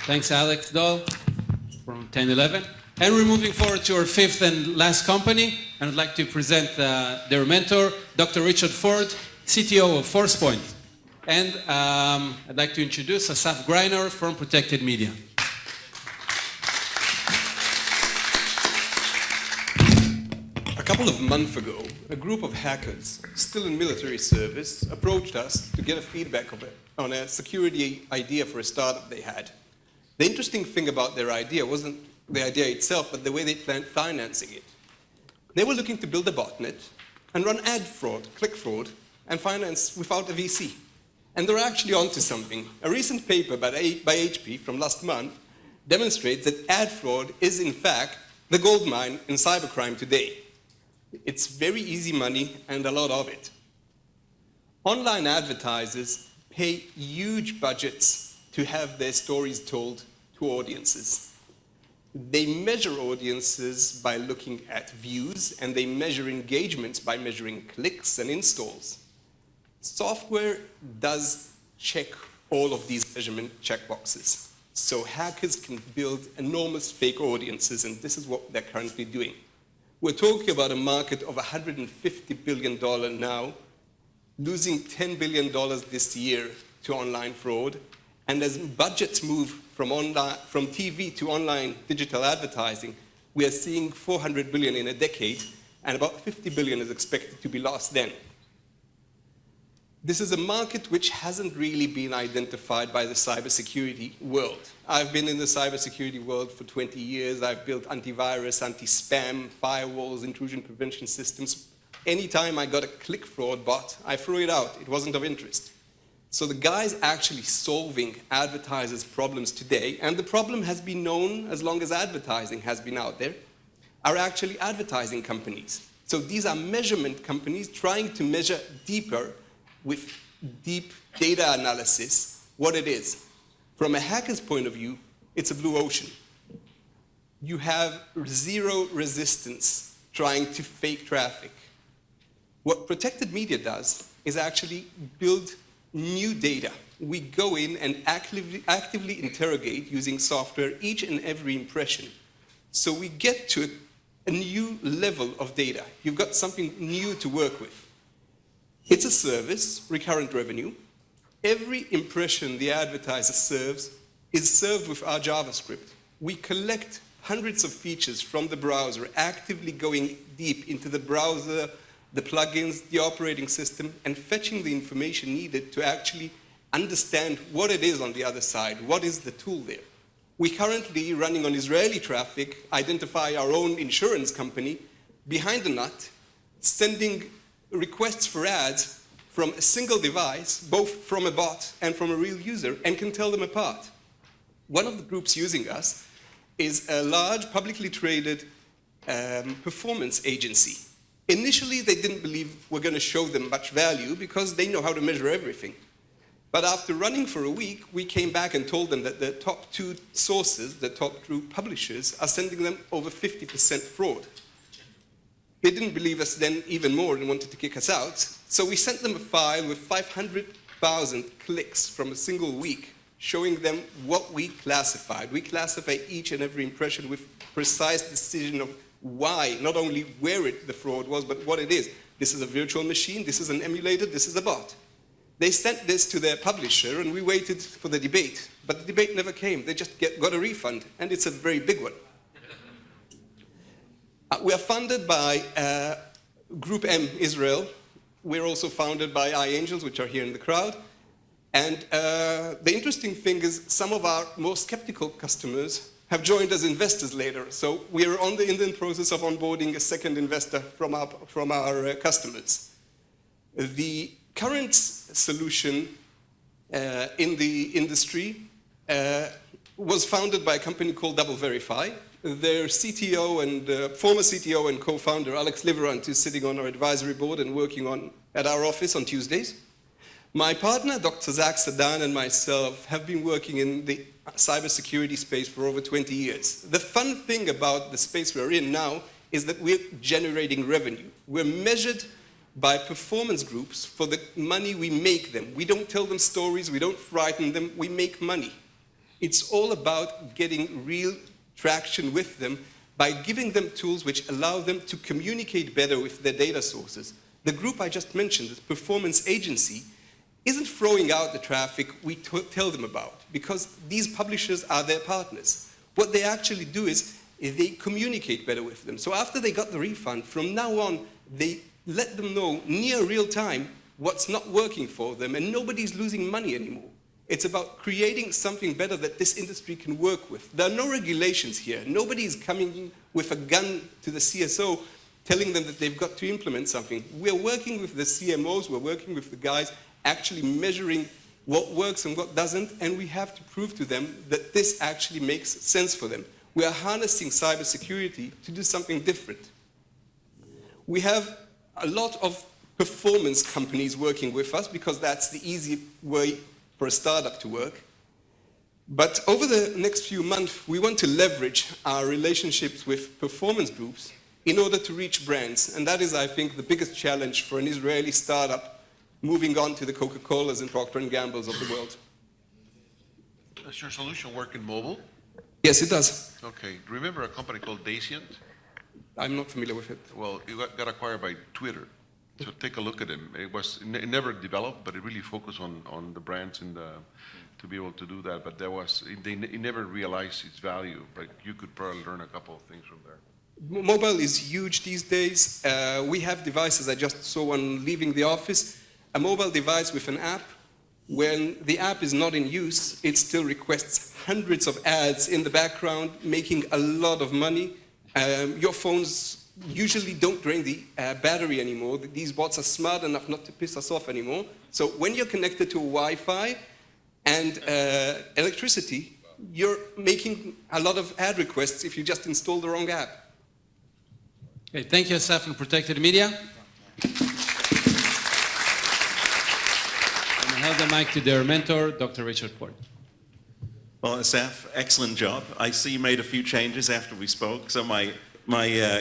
Thanks, Alex Dahl from 1011. And we're moving forward to our fifth and last company. And I'd like to present their mentor, Dr. Richard Ford, CTO of ForcePoint. And I'd like to introduce Asaf Greiner from Protected Media. A couple of months ago, a group of hackers, still in military service, approached us to get a feedback on a security idea for a startup they had. The interesting thing about their idea wasn't the idea itself, but the way they planned financing it. They were looking to build a botnet and run ad fraud, click fraud, and finance without a VC. And they're actually onto something. A recent paper by HP from last month demonstrates that ad fraud is, in fact, the gold mine in cybercrime today. It's very easy money and a lot of it. Online advertisers pay huge budgets to have their stories told to audiences. They measure audiences by looking at views, and they measure engagements by measuring clicks and installs. Software does check all of these measurement checkboxes. So hackers can build enormous fake audiences, and this is what they're currently doing. We're talking about a market of $150 billion now, losing $10 billion this year to online fraud. And as budgets move from TV to online digital advertising, we are seeing $400 billion in a decade, and about $50 billion is expected to be lost then. This is a market which hasn't really been identified by the cybersecurity world. I've been in the cybersecurity world for 20 years. I've built antivirus, anti-spam, firewalls, intrusion prevention systems. Anytime I got a click fraud bot, I threw it out. It wasn't of interest. So the guys actually solving advertisers' problems today, and the problem has been known as long as advertising has been out there, are actually advertising companies. So these are measurement companies trying to measure deeper with deep data analysis what it is. From a hacker's point of view, it's a blue ocean. You have zero resistance trying to fake traffic. What Protected Media does is actually build new data. We go in and actively interrogate using software each and every impression. So we get to a new level of data. You've got something new to work with. It's a service, recurrent revenue. Every impression the advertiser serves is served with our JavaScript. We collect hundreds of features from the browser, actively going deep into the browser, the plugins, the operating system, and fetching the information needed to actually understand what it is on the other side, what is the tool there. We currently, running on Israeli traffic, identify our own insurance company behind the nut, sending requests for ads from a single device, both from a bot and from a real user, and can tell them apart. One of the groups using us is a large publicly traded performance agency. Initially, they didn't believe we're going to show them much value because they know how to measure everything. But after running for a week, we came back and told them that the top two sources, the top two publishers, are sending them over 50% fraud. They didn't believe us then even more and wanted to kick us out. So we sent them a file with 500,000 clicks from a single week, showing them what we classified. We classify each and every impression with precise decision of why, not only where the fraud was, but what it is. This is a virtual machine, this is an emulator, this is a bot. They sent this to their publisher, and we waited for the debate. But the debate never came. They just got a refund, and it's a very big one. We are funded by Group M Israel. We're also founded by iAngels, which are here in the crowd. And the interesting thing is some of our more skeptical customers have joined as investors later. So we are in the process of onboarding a second investor from our customers. The current solution in the industry was founded by a company called Double Verify. Their CTO and former CTO and co-founder, Alex Liverant, is sitting on our advisory board and working at our office on Tuesdays. My partner, Dr. Zach Sadan, and myself have been working in the cybersecurity space for over 20 years. The fun thing about the space we're in now is that we're generating revenue. We're measured by performance groups for the money we make them. We don't tell them stories, we don't frighten them, we make money. It's all about getting real traction with them by giving them tools which allow them to communicate better with their data sources. The group I just mentioned, the performance agency, isn't throwing out the traffic we tell them about, because these publishers are their partners. What they actually do is they communicate better with them. So after they got the refund, from now on, they let them know near real time what's not working for them, and nobody's losing money anymore. It's about creating something better that this industry can work with. There are no regulations here. Nobody's coming with a gun to the CSO telling them that they've got to implement something. We're working with the CMOs, we're working with the guys actually measuring what works and what doesn't, and we have to prove to them that this actually makes sense for them. We are harnessing cybersecurity to do something different. We have a lot of performance companies working with us because that's the easy way for a startup to work. But over the next few months, we want to leverage our relationships with performance groups in order to reach brands. And that is, I think, the biggest challenge for an Israeli startup moving on to the Coca-Colas and Procter & Gamble's of the world. Does your solution work in mobile? Yes, it does. Okay. Remember a company called Dacient? I'm not familiar with it. Well, it got acquired by Twitter. So take a look at them. It never developed, but it really focused on the brands and to be able to do that. But it never realized its value. But you could probably learn a couple of things from there. Mobile is huge these days. We have devices. I just saw one leaving the office. A mobile device with an app. When the app is not in use, it still requests hundreds of ads in the background, making a lot of money. Your phones usually don't drain the battery anymore. These bots are smart enough not to piss us off anymore. So when you're connected to Wi-Fi and electricity, you're making a lot of ad requests if you just install the wrong app. Okay, thank you, Asaf, from Protected Media. And I have the mic to their mentor, Dr. Richard Ford. Well, Asaf, excellent job. I see you made a few changes after we spoke, so my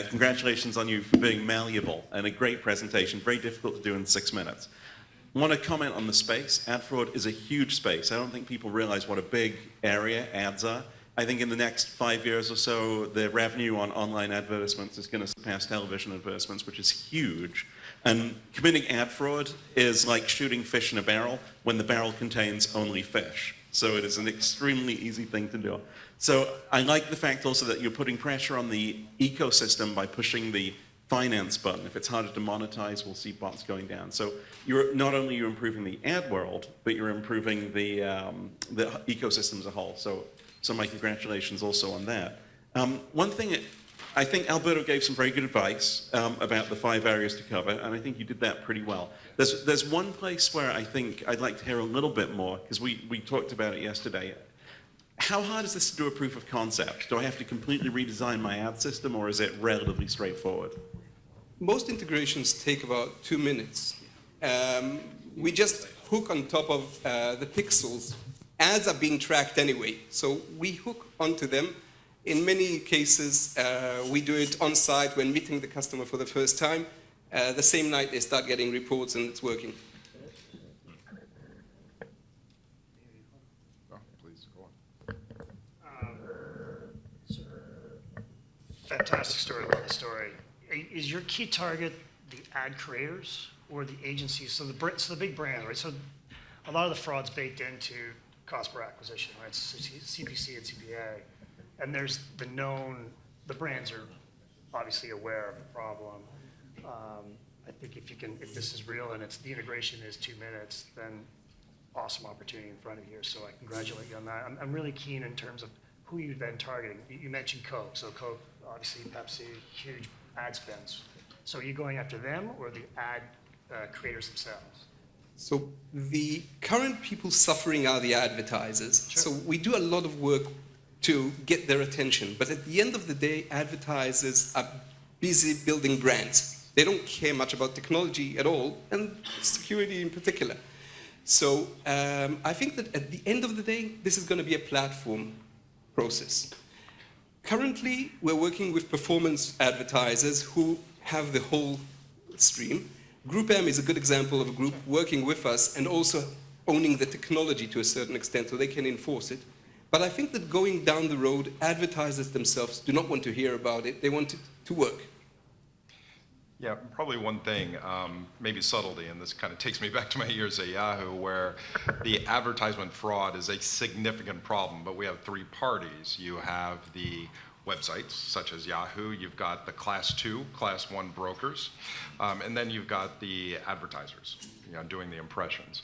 congratulations on you for being malleable and a great presentation, very difficult to do in 6 minutes. I want to comment on the space. Ad fraud is a huge space. I don't think people realize what a big area ads are. I think in the next 5 years or so, the revenue on online advertisements is going to surpass television advertisements, which is huge. And committing ad fraud is like shooting fish in a barrel when the barrel contains only fish. So it is an extremely easy thing to do. So I like the fact also that you're putting pressure on the ecosystem by pushing the finance button. If it's harder to monetize, we'll see bots going down. So not only you're improving the ad world, but you're improving the ecosystem as a whole. So my congratulations also on that. One thing, I think Alberto gave some very good advice about the 5 areas to cover, and I think you did that pretty well. There's one place where I think I'd like to hear a little bit more, because we talked about it yesterday. How hard is this to do a proof of concept? Do I have to completely redesign my ad system, or is it relatively straightforward? Most integrations take about 2 minutes. We just hook on top of the pixels. Ads are being tracked anyway, so we hook onto them. In many cases, we do it on site when meeting the customer for the first time. The same night they start getting reports and it's working. Please, go on. Fantastic story, love the story. Is your key target the ad creators or the agencies? So the big brand, right? So a lot of the fraud's baked into cost per acquisition, right? So CPC and CPA. And there's the brands are obviously aware of the problem. I think if this is real and the integration is 2 minutes, then awesome opportunity in front of you. So I congratulate you on that. I'm really keen in terms of who you're then targeting. You mentioned Coke. So Coke, obviously Pepsi, huge ad spends. So are you going after them or the ad creators themselves? So the current people suffering are the advertisers. Sure. So we do a lot of work to get their attention. But at the end of the day, advertisers are busy building brands. They don't care much about technology at all, and security in particular. So I think that at the end of the day, this is going to be a platform process. Currently, we're working with performance advertisers who have the whole stream. Group M is a good example of a group working with us and also owning the technology to a certain extent so they can enforce it. But I think that going down the road, advertisers themselves do not want to hear about it. They want it to work. Yeah, probably one thing, maybe subtlety, and this kind of takes me back to my years at Yahoo, where the advertisement fraud is a significant problem, but we have three parties. You have the websites, such as Yahoo, you've got the Class 2, Class 1 brokers, and then you've got the advertisers, doing the impressions.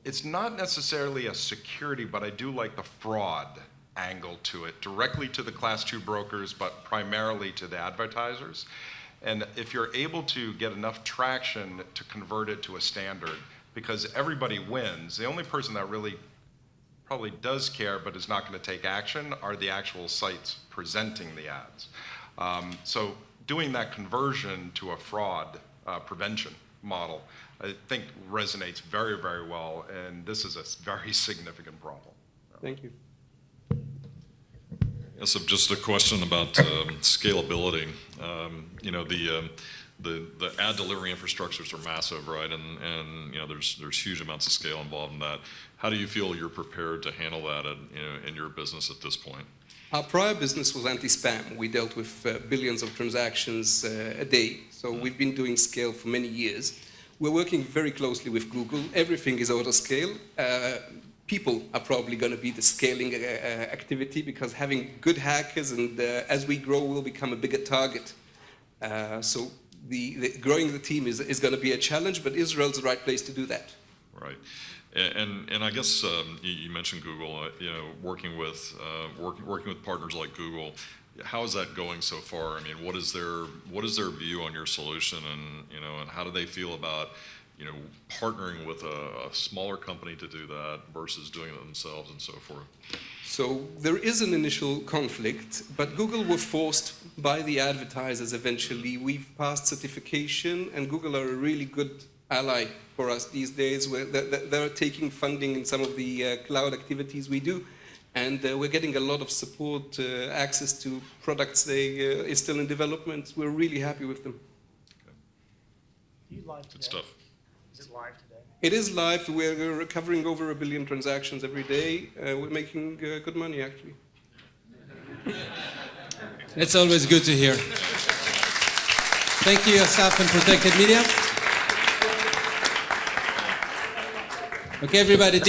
It's not necessarily a security, but I do like the fraud angle to it, directly to the Class 2 brokers, but primarily to the advertisers. And if you're able to get enough traction to convert it to a standard, because everybody wins, the only person that really probably does care but is not going to take action are the actual sites presenting the ads. So doing that conversion to a fraud prevention model, I think resonates very, very well, and this is a very significant problem. Thank you. So just a question about scalability. The ad delivery infrastructures are massive, right? And there's huge amounts of scale involved in that. How do you feel you're prepared to handle that in your business at this point? Our prior business was anti-spam. We dealt with billions of transactions a day. So we've been doing scale for many years. We're working very closely with Google. Everything is auto-scale. People are probably going to be the scaling activity, because having good hackers, and as we grow, we'll become a bigger target. So growing the team is going to be a challenge, but Israel's the right place to do that. Right. And I guess you mentioned Google, working with partners like Google. How is that going so far? I mean, what is their view on your solution, and how do they feel about partnering with a smaller company to do that versus doing it themselves and so forth? So there is an initial conflict, but Google were forced by the advertisers eventually. We've passed certification, and Google are a really good ally for us these days, where they're taking funding in some of the cloud activities we do. And we're getting a lot of support, access to products is still in development. We're really happy with them. Okay. Do you live today? Good stuff. Is it live today? It is live. We're recovering over 1 billion transactions every day. We're making good money, actually. It's always good to hear. Thank you, Asaf and Protected Media. Okay, everybody.